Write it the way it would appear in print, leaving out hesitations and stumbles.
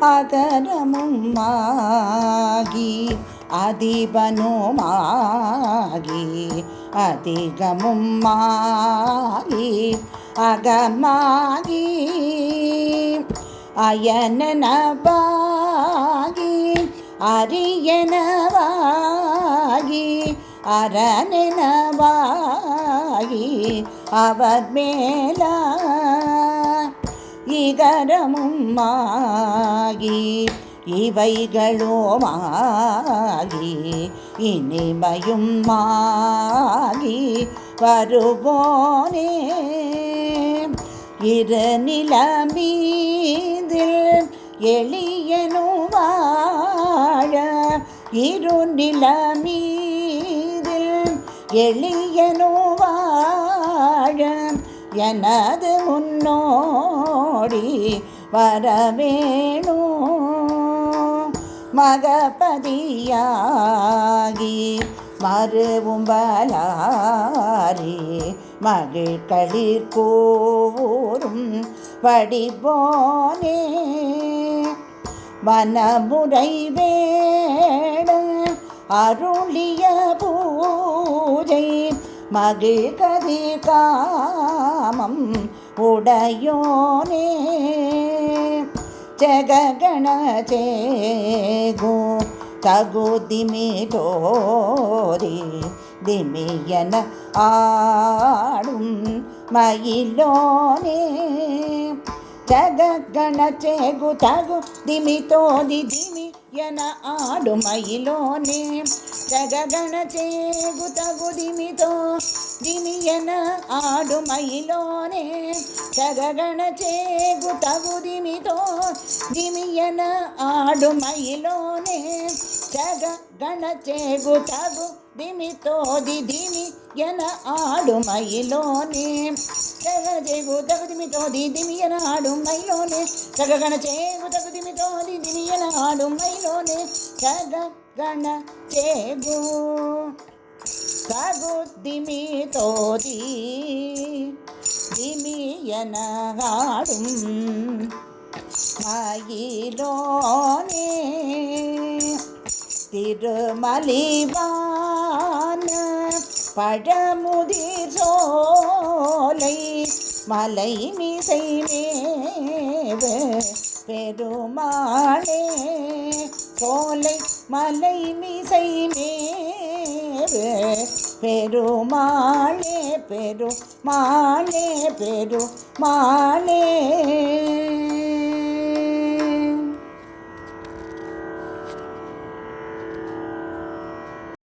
அகரமுமாகி அதிபனுமாகி அதிகமுமாகி அகமாகி அயனனவாகி அரியனவாகி அரணனவாகி அவர் மேல இகரமுமாகி இவைகளுமாகி இனிமையுமாகி வருவோனே இரு நிலமீதில் எளியனும் வாழ இரு நிலமீதில் எளியனும் வாழ எனது முன்னோடி வரவேணும் மகபதியாகி மறுவும்பலாரி மகிழ்களிர் கூறும் படிப்போனே வனமுறை வேட அருளிய பூஜை மகிழ்கதி காமம் உடையோனே ஜககண சேகு தகுதிமி தோரி திமியன ஆடும் மயிலோனே ஜககண சேகு தகு திமி தோதி திமி என ஆடும் மயிலோனே ஜககண சேகு தகு திமி தோ திமி என ஆடும் மயிலோனே ஜககண சேகு தகு திமி தோ திமி என ஆடும் மயிலோனே ஜககண சேகு தகு திமி தோதி திமி என ஆடும் மயிலோனே ஜகஜேகு தகுதிமி தோதி திமியன ஆடும் மயிலோனே ஜககண சேகு தகுதிமி தோதி திமியன ஆடும் மயிலோனே ஜககண சேகு தகுதிமி தோதி திமியன ஆடும் மயிலோனே திருமலிவான பழமுதிர் சோலை மலை மிசை மேவ பெருமாளே சோலை மலை மிசை மேவ பெருமாளே பெருமாளே பெருமாளே